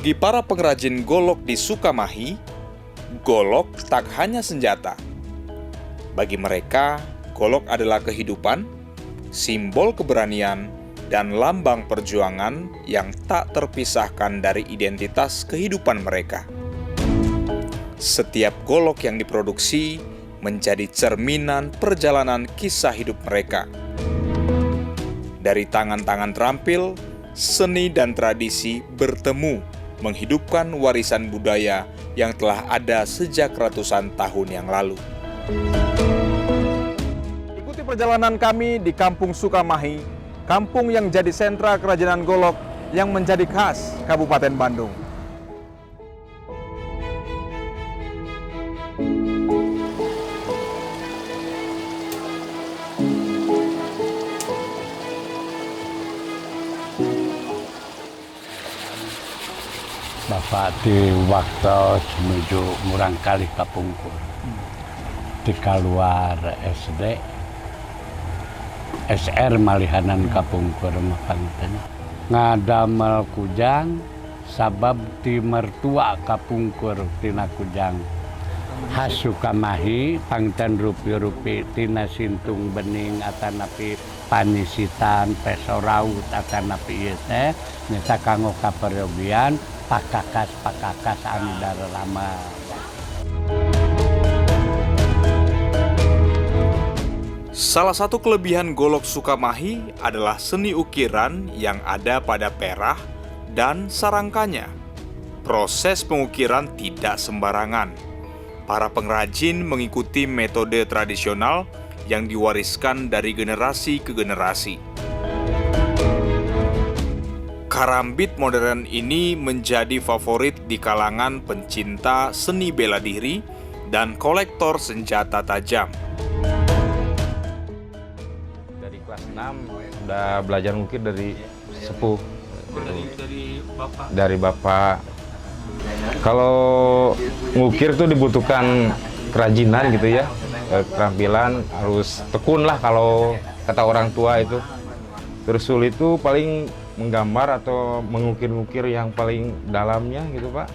Bagi para pengrajin golok di Sukamahi, golok tak hanya senjata. Bagi mereka, golok adalah kehidupan, simbol keberanian, dan lambang perjuangan yang tak terpisahkan dari identitas kehidupan mereka. Setiap golok yang diproduksi menjadi cerminan perjalanan kisah hidup mereka. Dari tangan-tangan terampil, seni dan tradisi bertemu menghidupkan warisan budaya yang telah ada sejak ratusan tahun yang lalu. Ikuti perjalanan kami di Kampung Sukamahi, kampung yang jadi sentra kerajinan golok yang menjadi khas Kabupaten Bandung. Bapak di waktu menuju Murang Kali Kapungkur, di keluar SD, SR Malihanan Kapungkur Mapanten. Ngadamel kujang, sabab di mertua Kapungkur tina kujang. Hasukamahi, pangten rupi-rupi tina sintung bening atanapi panisitan, peso raut atanapi ieu teh, nyata kanggo kaperyogian, pakakas anu dararama. Salah satu kelebihan golok Sukamahi adalah seni ukiran yang ada pada perah dan sarangkanya. Proses pengukiran tidak sembarangan. Para pengrajin mengikuti metode tradisional yang diwariskan dari generasi ke generasi. Karambit modern ini menjadi favorit di kalangan pencinta seni bela diri dan kolektor senjata tajam. Dari kelas 6 udah belajar ngukir dari sepuh. Dari bapak. Kalau ngukir tuh dibutuhkan kerajinan gitu ya. Keterampilan harus tekun lah kalau kata orang tua itu. Tersulit itu paling menggambar atau mengukir-ukir yang paling dalamnya gitu Pak.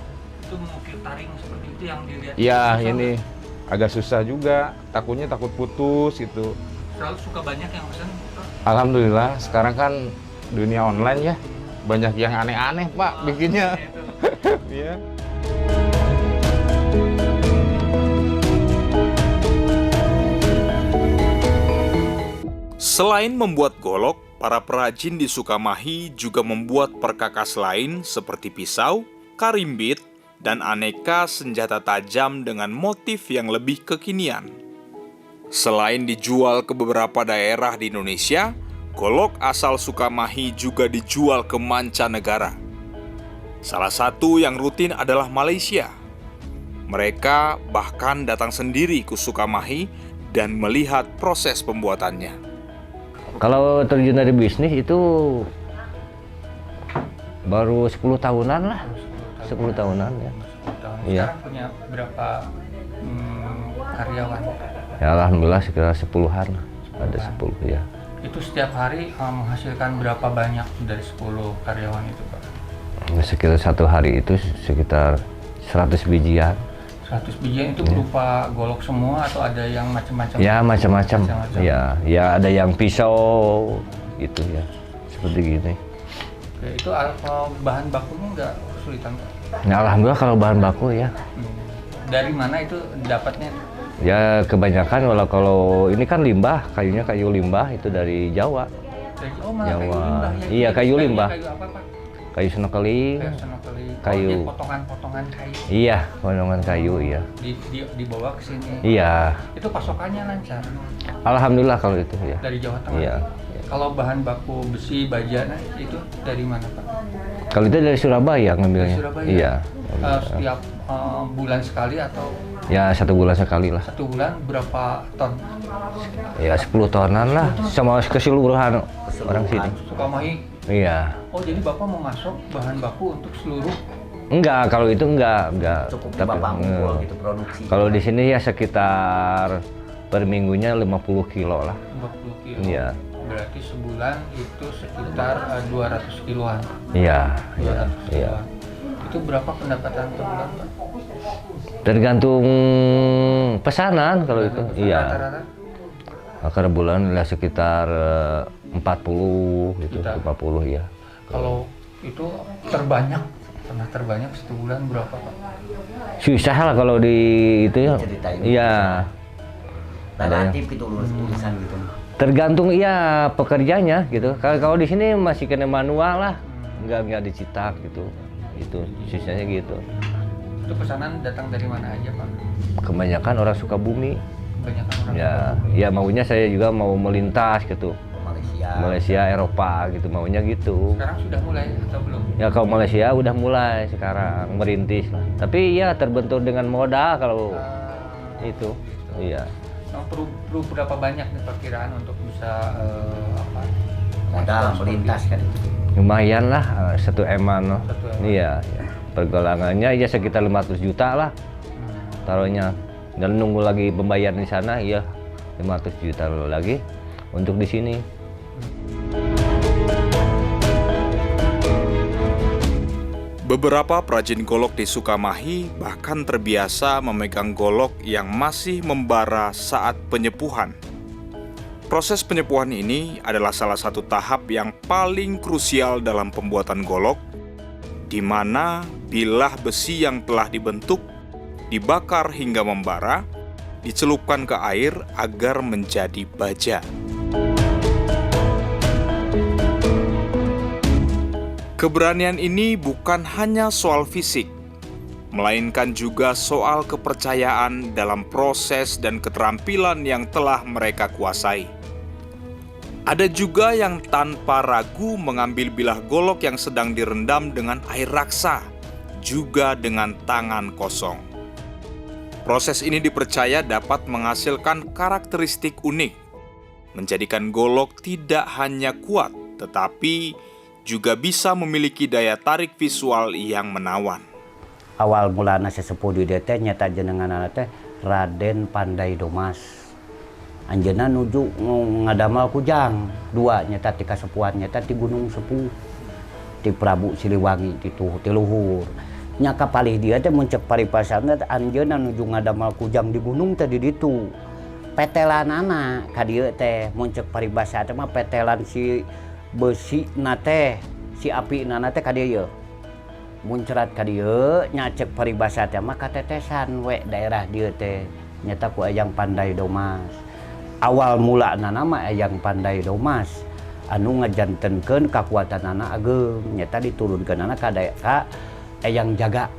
Itu mengukir taring seperti itu yang dilihat. Iya ini agak susah juga, takutnya takut putus gitu. Selalu suka banyak yang pesan. Alhamdulillah sekarang kan dunia online ya, banyak yang aneh-aneh Pak bikinnya. Iya. Selain membuat golok, para perajin di Sukamahi juga membuat perkakas lain seperti pisau, karimbit, dan aneka senjata tajam dengan motif yang lebih kekinian. Selain dijual ke beberapa daerah di Indonesia, golok asal Sukamahi juga dijual ke mancanegara. Salah satu yang rutin adalah Malaysia. Mereka bahkan datang sendiri ke Sukamahi dan melihat proses pembuatannya. Kalau terjun dari bisnis itu baru 10 tahunan lah. 10 tahunan ya. Iya. Sekarang punya berapa karyawan? Ya alhamdulillah sekitar 10-an. Ada 10 ya. Itu setiap hari menghasilkan berapa banyak dari 10 karyawan itu Pak? Sekitar satu hari itu sekitar 100 bijian. 100 bijian itu berupa golok semua atau ada yang macam-macam? Ya macam-macam. Ya ada yang pisau gitu ya. Seperti gini. Oke, itu bahan bakunya nggak kesulitan Pak? Ya alhamdulillah kalau bahan baku ya. Dari mana itu dapatnya? Ya kebanyakan kalau ini kan limbah, kayunya kayu limbah itu dari Jawa. Malah Jawa. kayu limbah ya? Iya kayu limbah. Kayu apa Pak? Kayu senokeling. Kayu. Potongan-potongan kayu. Iya, potongan kayu iya. Dibawa ke sini. Iya. Itu pasokannya lancar. Alhamdulillah kalau itu ya. Dari Jawa Tengah. Iya. Kalau bahan baku besi baja itu dari mana Pak? Kalau itu dari Surabaya ngambilnya. Dari Surabaya. Iya. Setiap bulan sekali atau? Ya 1 bulan sekali lah. 1 bulan berapa ton? Ya 10 tonan lah sama keseluruhan orang sini. Sukamahi. Iya. Oh jadi Bapak mau masuk bahan baku untuk seluruh? Enggak, kalau itu enggak. Cukup Bapak ngumpul gitu produksi. Kalau di sini ya sekitar per minggunya 50 kilo lah. 50 kilo. Iya. Berarti sebulan itu sekitar 200 kiloan. Iya. 200 Iya. kiloan. Itu berapa pendapatan per bulan, Pak? Tergantung pesanan kalau itu. Iya. Rata-rata? Karena bulan lah sekitar 40 gitu, Juta. 50 ya. Kalau itu terbanyak, pernah terbanyak satu bulan berapa, Pak? Susah lah kalau di itu ya. Ceritain. Iya. Relatif gitu tulisan gitu. Tergantung iya pekerjanya gitu. Kalau di sini masih kena manual lah, nggak dicetak gitu. Itu susahnya gitu. Itu pesanan datang dari mana aja, Pak? Kebanyakan orang Sukabumi. Kebanyakan orang Ya maunya saya juga mau melintas gitu. Malaysia, Eropa gitu, maunya gitu. Sekarang sudah mulai atau belum? Ya kalau Malaysia udah mulai sekarang merintis lah. Tapi ya terbentur dengan modal kalau itu. Iya. Nah, perlu berapa banyak nih perkiraan untuk bisa Modal melintas kan. Lumayan lah 1 eman loh. 1 eman. Iya, ya. Pergelangannya ya sekitar 500 juta lah taruhnya. Dan nunggu lagi pembayaran di sana ya 500 juta lagi untuk di sini. Beberapa perajin golok di Sukamahi bahkan terbiasa memegang golok yang masih membara saat penyepuhan. Proses penyepuhan ini adalah salah satu tahap yang paling krusial dalam pembuatan golok, di mana bilah besi yang telah dibentuk, dibakar hingga membara, dicelupkan ke air agar menjadi baja. Keberanian ini bukan hanya soal fisik, melainkan juga soal kepercayaan dalam proses dan keterampilan yang telah mereka kuasai. Ada juga yang tanpa ragu mengambil bilah golok yang sedang direndam dengan air raksa, juga dengan tangan kosong. Proses ini dipercaya dapat menghasilkan karakteristik unik, menjadikan golok tidak hanya kuat, tetapi juga bisa memiliki daya tarik visual yang menawan. Awal mulana sesepuh di DT nyata jenengan teh Raden Pandai Domas. Anjeunna nuju ngadamal kujang. 2 nyata ti kasepuhan nyata ti Gunung Sepuh. Ti Prabu Siliwangi ti luhur. Nya kapalih dia teh muncul paripasana anjeunna nuju ngadamal kujang di gunung teh di ditu. Petelanana ka dieu teh muncul paribasa teh mah petelan si besi nate si api nate ka dieu muncrat ka dieu nya cek paribasa teh mah katetesan we daerah dieu teh nyata ku Eyang Pandai Domas. Awal mula nama Eyang Pandai Domas anu ngajantenkeun kakuatanana ageung nyata diturunkeunana ka Eyang Jaga.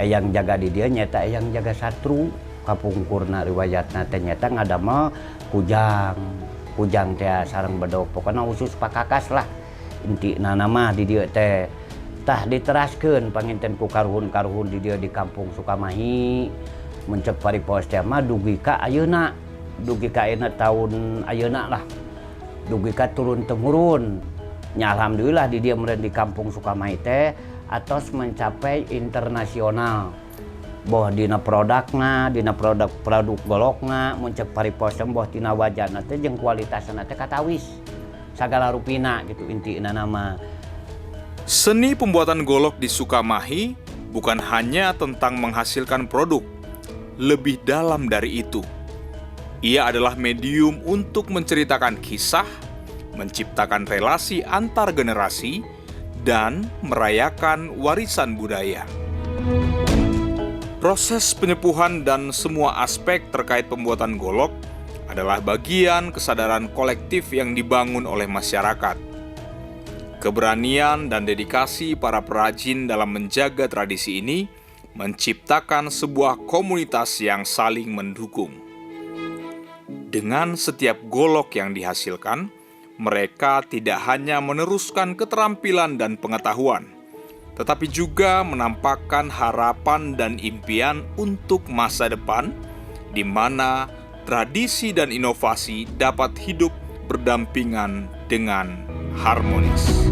Eyang Jaga di dieu nyata Eyang Jaga Satru kapungkurna riwayatna teh nyata ngadamel kujang teh sareng bedog pokoknya khusus pakakas lah inti nama di dieu teh tah diteraskeun panginten ku karuhun-karuhun di dieu di kampung Sukamahi muncep paripos teh mah dugi ka ayeuna tahun ayeuna lah dugi ka turun temurun nya alhamdulillah di dieu meureun di kampung Sukamahi teh atos mencapai internasional. Boh dina produkna, dina produk golokna, muncul pariposem boh tina wajahna teh jeung kualitasna teh katawis. Sagala rupina gitu intina nama. Seni pembuatan golok di Sukamahi bukan hanya tentang menghasilkan produk, lebih dalam dari itu. Ia adalah medium untuk menceritakan kisah, menciptakan relasi antar generasi, dan merayakan warisan budaya. Proses penyepuhan dan semua aspek terkait pembuatan golok adalah bagian kesadaran kolektif yang dibangun oleh masyarakat. Keberanian dan dedikasi para perajin dalam menjaga tradisi ini menciptakan sebuah komunitas yang saling mendukung. Dengan setiap golok yang dihasilkan, mereka tidak hanya meneruskan keterampilan dan pengetahuan, tetapi juga menampakkan harapan dan impian untuk masa depan, di mana tradisi dan inovasi dapat hidup berdampingan dengan harmonis.